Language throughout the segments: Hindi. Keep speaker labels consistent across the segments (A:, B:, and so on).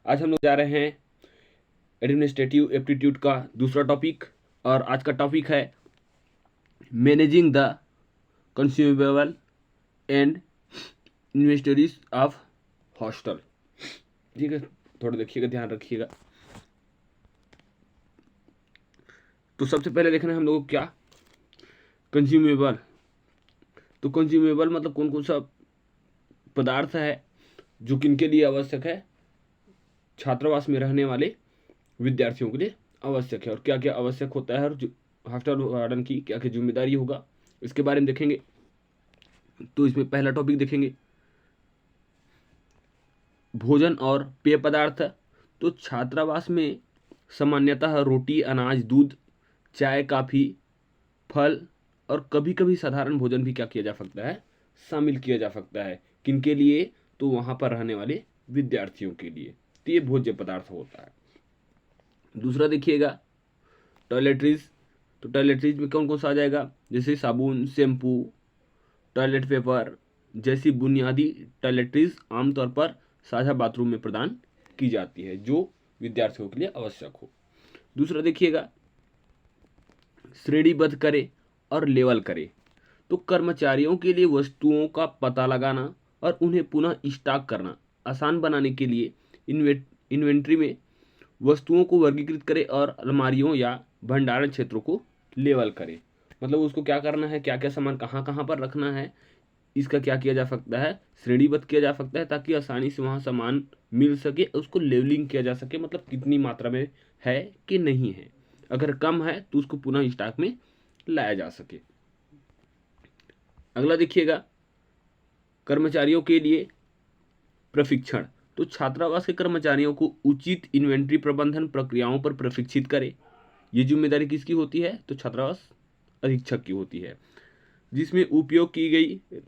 A: आज हम लोग जा रहे हैं एडमिनिस्ट्रेटिव एप्टीट्यूड का दूसरा टॉपिक, और आज का टॉपिक है managing the consumable and inventories of hostel. ठीक है, थोड़ा देखिएगा, ध्यान रखिएगा। तो सबसे पहले देखना है हम लोग को क्या कंज्यूमेबल। तो कंज्यूमेबल मतलब कौन कौन सा पदार्थ है जो किनके लिए आवश्यक है, छात्रावास में रहने वाले विद्यार्थियों के लिए आवश्यक है, और क्या क्या आवश्यक होता है, और हॉस्टल वार्डन की क्या क्या जिम्मेदारी होगा, इसके बारे में देखेंगे। तो इसमें पहला टॉपिक देखेंगे भोजन और पेय पदार्थ। तो छात्रावास में सामान्यतः रोटी, अनाज, दूध, चाय, काफ़ी, फल और कभी कभी साधारण भोजन भी क्या किया जा सकता है, शामिल किया जा सकता है। किनके लिए? तो वहाँ पर रहने वाले विद्यार्थियों के लिए। तो ये भोज्य पदार्थ होता है। दूसरा देखिएगा टॉयलेटरीज। तो टॉयलेटरीज में कौन कौन सा आ जाएगा, जैसे साबुन, शैम्पू, टॉयलेट पेपर जैसी बुनियादी टॉयलेटरीज आमतौर पर साझा बाथरूम में प्रदान की जाती है, जो विद्यार्थियों के लिए आवश्यक हो। दूसरा देखिएगा श्रेणीबद्ध करे और लेवल करे। तो कर्मचारियों के लिए वस्तुओं का पता लगाना और उन्हें पुनः स्टॉक करना आसान बनाने के लिए इन्वेंट्री में वस्तुओं को वर्गीकृत करे और अलमारियों या भंडारण क्षेत्रों को लेवल करे। मतलब उसको क्या करना है, क्या क्या सामान कहाँ कहाँ पर रखना है, इसका क्या किया जा सकता है, श्रेणीबद्ध किया जा सकता है, ताकि आसानी से वहाँ सामान मिल सके, उसको लेवलिंग किया जा सके, मतलब कितनी मात्रा में है कि नहीं है। अगर कम है तो उसको पुनः स्टॉक में लाया जा सके। अगला देखिएगा कर्मचारियों के लिए प्रशिक्षण। तो छात्रावास के कर्मचारियों को उचित इन्वेंट्री प्रबंधन प्रक्रियाओं पर प्रशिक्षित करें। ये जिम्मेदारी किसकी होती है? तो छात्रावास अधीक्षक की होती है, जिसमें उपयोग की गई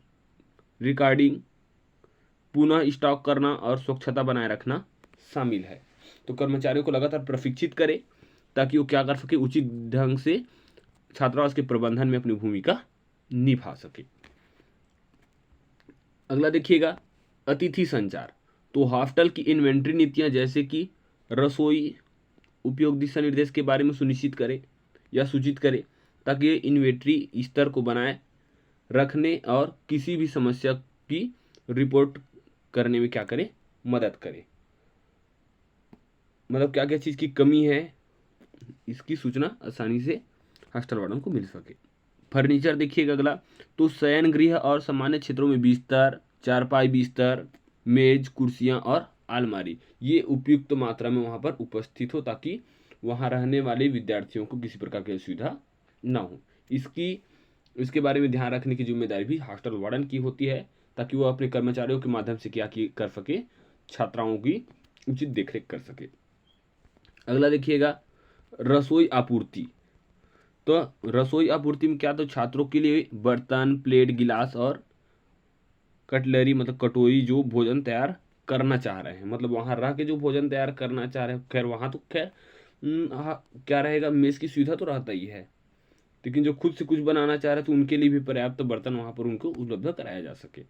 A: रिकॉर्डिंग, पुनः स्टॉक करना और स्वच्छता बनाए रखना शामिल है। तो कर्मचारियों को लगातार प्रशिक्षित करें ताकि वो क्या कर सके, उचित ढंग से छात्रावास के प्रबंधन में अपनी भूमिका निभा सके। अगला देखिएगा अतिथि संचार। तो हॉस्टल की इन्वेंट्री नीतियां जैसे कि रसोई उपयोग दिशा निर्देश के बारे में सुनिश्चित करें या सूचित करें, ताकि ये इन्वेंट्री स्तर को बनाए रखने और किसी भी समस्या की रिपोर्ट करने में क्या करे, मदद करे। मतलब क्या क्या चीज़ की कमी है, इसकी सूचना आसानी से हॉस्टल वार्डन को मिल सके। फर्नीचर देखिएगा अगला। तो शयन गृह और सामान्य क्षेत्रों में बिस्तर, चारपाई बिस्तर, मेज, कुर्सियां और अलमारी ये उपयुक्त मात्रा में वहाँ पर उपस्थित हो, ताकि वहाँ रहने वाले विद्यार्थियों को किसी प्रकार की असुविधा ना हो। इसके बारे में ध्यान रखने की जिम्मेदारी भी हॉस्टल वार्डन की होती है, ताकि वो अपने कर्मचारियों के माध्यम से क्या कर सके, छात्राओं की उचित देखरेख कर सके। अगला देखिएगा रसोई आपूर्ति। तो रसोई आपूर्ति में क्या, तो छात्रों के लिए बर्तन, प्लेट, गिलास और कटलरी मतलब कटोरी जो भोजन तैयार करना चाह रहे हैं, मतलब वहाँ रह के जो भोजन तैयार करना चाह रहे हैं, खैर वहाँ तो खैर क्या रहेगा, मेस की सुविधा तो रहता ही है, लेकिन जो खुद से कुछ बनाना चाह रहे हैं तो उनके लिए भी पर्याप्त बर्तन वहाँ पर उनको उपलब्ध कराया जा सके।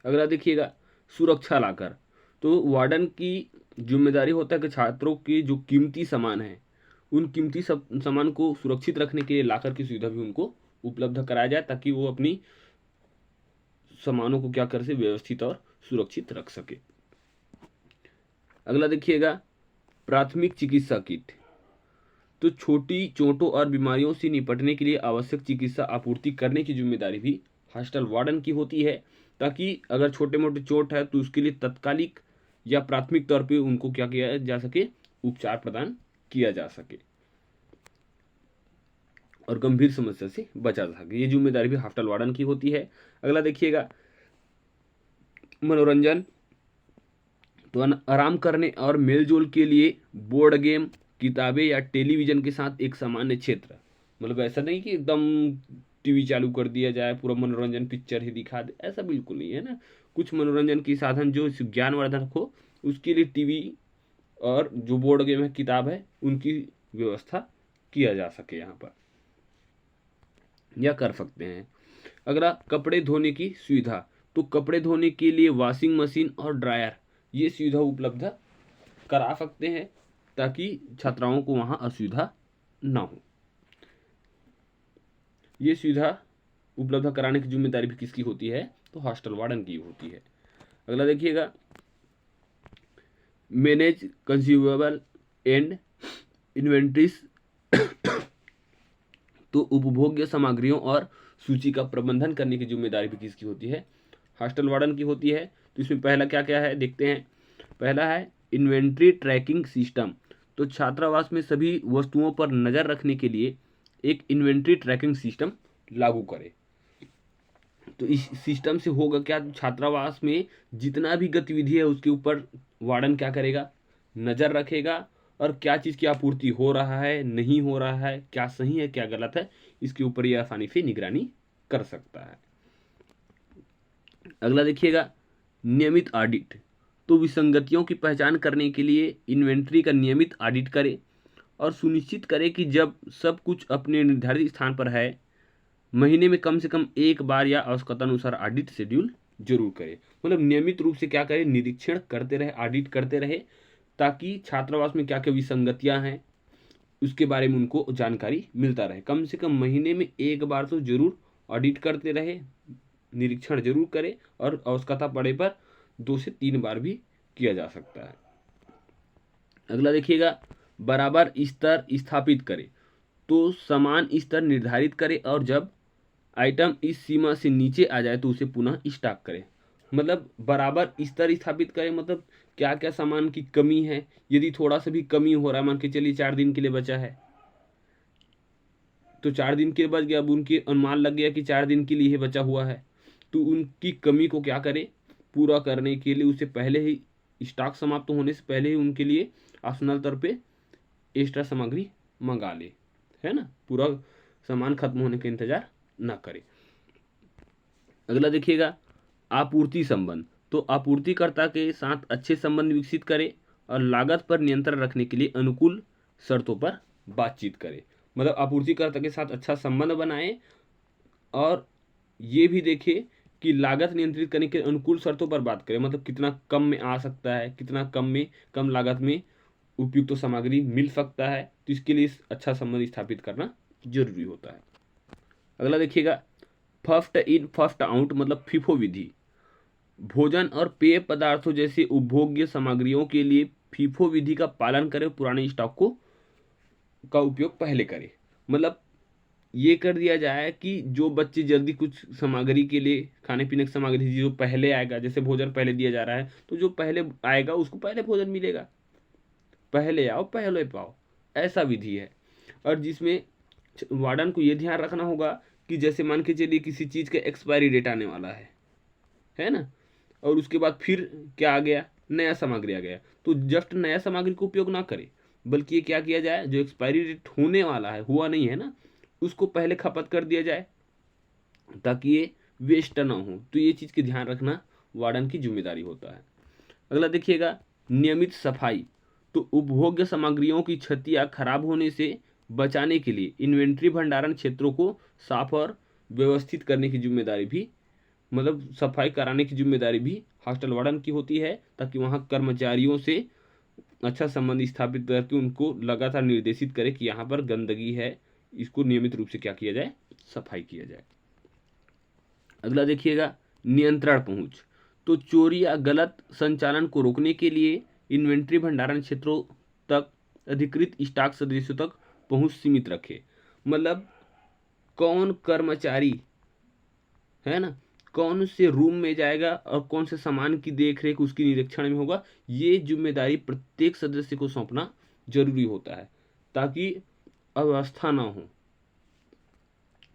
A: अगला देखिएगा सुरक्षा लाकर। तो वार्डन की जिम्मेदारी होता है कि छात्रों के जो कीमती सामान है, उन कीमती सामान को सुरक्षित रखने के लिए लाकर की सुविधा भी उनको उपलब्ध कराया जाए, ताकि वो अपनी सामानों को क्या कर से व्यवस्थित और सुरक्षित रख सके। अगला देखिएगा प्राथमिक चिकित्सा किट। तो छोटी चोटों और बीमारियों से निपटने के लिए आवश्यक चिकित्सा आपूर्ति करने की जिम्मेदारी भी हॉस्टल वार्डन की होती है, ताकि अगर छोटे मोटे चोट है तो उसके लिए तत्कालिक या प्राथमिक तौर पे उनको क्या किया जा सके, उपचार प्रदान किया जा सके और गंभीर समस्या से बचा जा सके। ये जिम्मेदारी भी हॉस्टल वार्डन की होती है। अगला देखिएगा मनोरंजन। तो आराम करने और मेलजोल के लिए बोर्ड गेम, किताबें या टेलीविजन के साथ एक सामान्य क्षेत्र। मतलब ऐसा नहीं कि एकदम टीवी चालू कर दिया जाए, पूरा मनोरंजन पिक्चर ही दिखा दे, ऐसा बिल्कुल नहीं है ना। कुछ मनोरंजन की साधन जो ज्ञानवर्धक हो, उसके लिए टीवी और जो बोर्ड गेम है, किताब है, उनकी व्यवस्था किया जा सके यहाँ पर, या कर सकते हैं। अगला कपड़े धोने की सुविधा। तो कपड़े धोने के लिए वॉशिंग मशीन और ड्रायर ये सुविधा उपलब्ध करा सकते हैं ताकि छात्राओं को वहाँ असुविधा ना हो। ये सुविधा उपलब्ध कराने की जिम्मेदारी भी किसकी होती है? तो हॉस्टल वार्डन की होती है। अगला देखिएगा, मैनेज कंज्यूमेबल एंड इन्वेंट्रीज। तो उपभोग्य सामग्रियों और सूची का प्रबंधन करने की जिम्मेदारी भी किसकी होती है? हॉस्टल वार्डन की होती है। तो इसमें पहला क्या क्या है देखते हैं। पहला है इन्वेंट्री ट्रैकिंग सिस्टम। तो छात्रावास में सभी वस्तुओं पर नज़र रखने के लिए एक इन्वेंट्री ट्रैकिंग सिस्टम लागू करें। तो इस सिस्टम से होगा क्या? छात्रावास में जितना भी गतिविधि है उसके ऊपर वार्डन क्या करेगा? नज़र रखेगा, और क्या चीज़ की आपूर्ति हो रहा है, नहीं हो रहा है, क्या सही है, क्या गलत है, इसके ऊपर ये आसानी से निगरानी कर सकता है। अगला देखिएगा, नियमित ऑडिट। तो विसंगतियों की पहचान करने के लिए इन्वेंट्री का नियमित ऑडिट करें और सुनिश्चित करें कि जब सब कुछ अपने निर्धारित स्थान पर है, महीने में कम से कम एक बार या आवश्यकतानुसार ऑडिट शेड्यूल जरूर करें। मतलब नियमित रूप से क्या करें? निरीक्षण करते रहे, ऑडिट करते रहे, ताकि छात्रावास में क्या क्या विसंगतियां हैं उसके बारे में उनको जानकारी मिलता रहे। कम से कम महीने में एक बार तो जरूर ऑडिट करते रहे, निरीक्षण जरूर करें, और आवश्यकता पड़े पर 2 से 3 बार भी किया जा सकता है। अगला देखिएगा, बराबर स्तर स्थापित करें। तो समान स्तर निर्धारित करें और जब आइटम इस सीमा से नीचे आ जाए तो उसे पुनः स्टॉक करें। मतलब बराबर स्तर स्थापित करें, मतलब क्या क्या सामान की कमी है। यदि थोड़ा सा भी कमी हो रहा है, मान के चलिए 4 दिन के लिए बचा है, तो 4 दिन के लिए बच गया, अब उनके अनुमान लग गया कि 4 दिन के लिए बचा हुआ है, तो उनकी कमी को क्या करें? पूरा करने के लिए उससे पहले ही, स्टॉक समाप्त होने से पहले ही उनके लिए ऑप्शनल तौर पे एक्स्ट्रा सामग्री मंगा ले, है ना। पूरा सामान खत्म होने का इंतजार ना करें। अगला देखिएगा, आपूर्ति संबंध। तो आपूर्तिकर्ता के साथ अच्छे संबंध विकसित करें और लागत पर नियंत्रण रखने के लिए अनुकूल शर्तों पर बातचीत करें। मतलब आपूर्तिकर्ता के साथ अच्छा संबंध बनाएं और ये भी देखें कि लागत नियंत्रित करने के अनुकूल शर्तों पर बात करें। मतलब कितना कम में आ सकता है, कितना कम लागत में उपयुक्त तो सामग्री मिल सकता है, तो इसके लिए अच्छा संबंध स्थापित करना जरूरी होता है। अगला देखिएगा, फर्स्ट इन फर्स्ट आउट, मतलब फीफो विधि। भोजन और पेय पदार्थों जैसे उपभोग्य सामग्रियों के लिए फीफो विधि का पालन करें, पुराने स्टॉक का उपयोग पहले करें। मतलब ये कर दिया जाए कि जो बच्चे जल्दी कुछ सामग्री के लिए, खाने पीने की सामग्री जो पहले आएगा, जैसे भोजन पहले दिया जा रहा है, तो जो पहले आएगा उसको पहले भोजन मिलेगा। पहले आओ पहले पाओ, ऐसा विधि है। और जिसमें वार्डन को ये ध्यान रखना होगा कि जैसे मान के चलिए किसी चीज़ का एक्सपायरी डेट आने वाला है ना, और उसके बाद फिर क्या आ गया? नया सामग्री आ गया, तो जस्ट नया सामग्री को उपयोग ना करें, बल्कि ये क्या किया जाए, जो एक्सपायरी डेट होने वाला है, हुआ नहीं है ना, उसको पहले खपत कर दिया जाए ताकि ये वेस्ट ना हो। तो ये चीज़ की ध्यान रखना वार्डन की जिम्मेदारी होता है। अगला देखिएगा, नियमित सफाई। तो उपभोग्य सामग्रियों की क्षति या खराब होने से बचाने के लिए इन्वेंट्री भंडारण क्षेत्रों को साफ और व्यवस्थित करने की जिम्मेदारी भी, मतलब सफाई कराने की जिम्मेदारी भी हॉस्टल वार्डन की होती है, ताकि वहाँ कर्मचारियों से अच्छा संबंध स्थापित करके उनको लगातार निर्देशित करे कि यहाँ पर गंदगी है, इसको नियमित रूप से क्या किया जाए? सफाई किया जाए। अगला देखिएगा, नियंत्रण पहुंच। तो चोरी या गलत संचालन को रोकने के लिए इन्वेंट्री भंडारण क्षेत्रों तक अधिकृत स्टॉक सदस्यों तक पहुंच सीमित रखें। मतलब कौन कर्मचारी, है ना, कौन से रूम में जाएगा और कौन से सामान की देख रेख उसकी निरीक्षण में होगा, ये जिम्मेदारी प्रत्येक सदस्य को सौंपना जरूरी होता है, ताकि अव्यवस्था ना हो।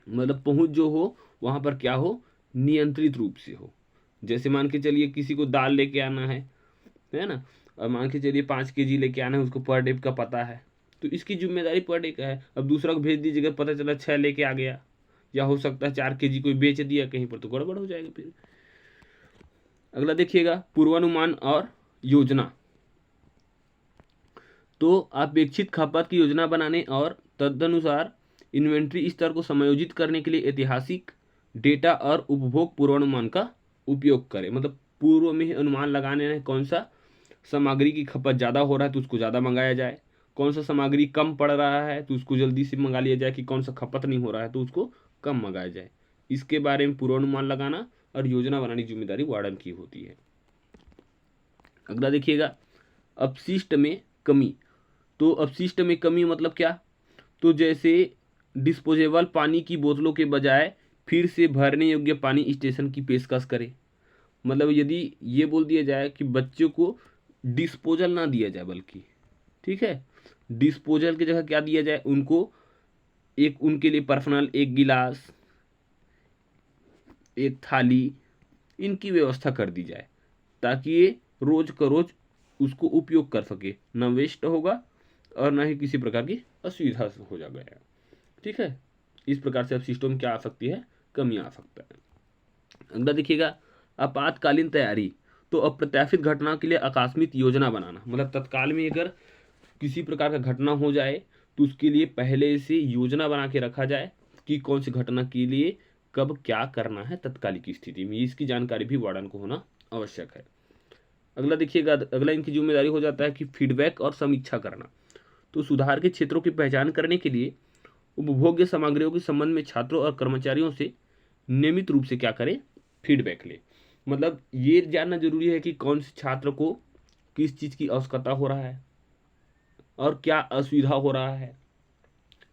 A: मतलब पहुंच जो हो वहां पर क्या हो? नियंत्रित रूप से हो। जैसे मान के चलिए किसी को दाल लेके आना है ना, और मान के चलिए 5 kg लेके आना है, उसको पर डे का पता है, तो इसकी जिम्मेदारी पर डे का है। अब दूसरा को भेज दीजिएगा, पता चला 6 लेके आ गया, या हो सकता है 4 kg कोई बेच दिया कहीं पर, तो गड़बड़ हो जाएगा फिर। अगला देखिएगा, पूर्वानुमान और योजना। तो अपेक्षित खपत की योजना बनाने और तदनुसार इन्वेंट्री स्तर को समायोजित करने के लिए ऐतिहासिक डेटा और उपभोग पूर्वानुमान का उपयोग करें। मतलब पूर्व में ही अनुमान लगाने हैं कौन सा सामग्री की खपत ज़्यादा हो रहा है तो उसको ज़्यादा मंगाया जाए, कौन सा सामग्री कम पड़ रहा है तो उसको जल्दी से मंगा लिया जाए, कि कौन सा खपत नहीं हो रहा है तो उसको कम मंगाया जाए। इसके बारे में पूर्वानुमान लगाना और योजना बनाने की जिम्मेदारी वार्डन की होती है। अगला देखिएगा, अपशिष्ट में कमी। तो अपशिष्ट में कमी मतलब क्या? तो जैसे डिस्पोजेबल पानी की बोतलों के बजाय फिर से भरने योग्य पानी स्टेशन की पेशकश करे। मतलब यदि ये बोल दिया जाए कि बच्चों को डिस्पोजल ना दिया जाए, बल्कि ठीक है, डिस्पोजल की जगह क्या दिया जाए, उनको एक उनके लिए पर्सनल एक गिलास, एक थाली, इनकी व्यवस्था कर दी जाए, ताकि ये रोज का रोज उसको उपयोग कर सके, ना वेस्ट होगा और ना ही किसी प्रकार की असुविधा हो जा गया। ठीक है, इस प्रकार से अब सिस्टम में क्या आ सकती है, कमी आ सकता है। अगला देखिएगा, आपातकालीन तैयारी। तो अप्रत्याशित घटना के लिए आकस्मिक योजना बनाना, मतलब तत्काल में अगर किसी प्रकार का घटना हो जाए तो उसके लिए पहले से योजना बना के रखा जाए कि कौन सी घटना के लिए कब क्या करना है तत्काल की स्थिति में, इसकी जानकारी भी वार्डन को होना आवश्यक है। अगला देखिएगा, अगला इनकी जिम्मेदारी हो जाता है कि फीडबैक और समीक्षा करना। तो सुधार के क्षेत्रों की पहचान करने के लिए उपभोग्य सामग्रियों के संबंध में छात्रों और कर्मचारियों से नियमित रूप से क्या करें, फीडबैक ले। मतलब ये जानना जरूरी है कि कौन से छात्र को किस चीज़ की आवश्यकता हो रहा है और क्या असुविधा हो रहा है।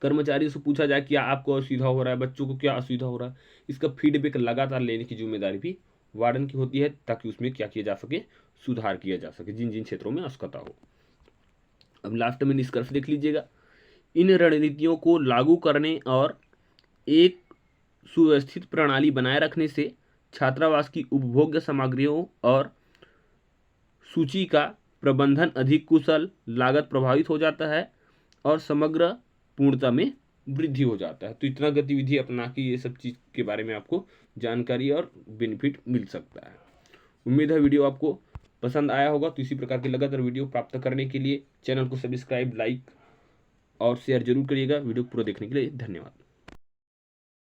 A: कर्मचारियों से पूछा जाए क्या आपको असुविधा हो रहा है, बच्चों को क्या असुविधा हो रहा है, इसका फीडबैक लगातार लेने की जिम्मेदारी भी वार्डन की होती है, ताकि उसमें क्या किया जा सके, सुधार किया जा सके जिन जिन क्षेत्रों में आवश्यकता हो। अब लास्ट में निष्कर्ष देख लीजिएगा, इन रणनीतियों को लागू करने और एक सुव्यवस्थित प्रणाली बनाए रखने से छात्रावास की उपभोग्य सामग्रियों और सूची का प्रबंधन अधिक कुशल, लागत प्रभावित हो जाता है और समग्र पूर्णता में वृद्धि हो जाता है। तो इतना गतिविधि अपना के ये सब चीज़ के बारे में आपको जानकारी और बेनिफिट मिल सकता है। उम्मीद है वीडियो आपको पसंद आया होगा। तो इसी प्रकार की लगातार वीडियो प्राप्त करने के लिए चैनल को सब्सक्राइब, लाइक और शेयर जरूर करिएगा। वीडियो पूरा देखने के लिए धन्यवाद।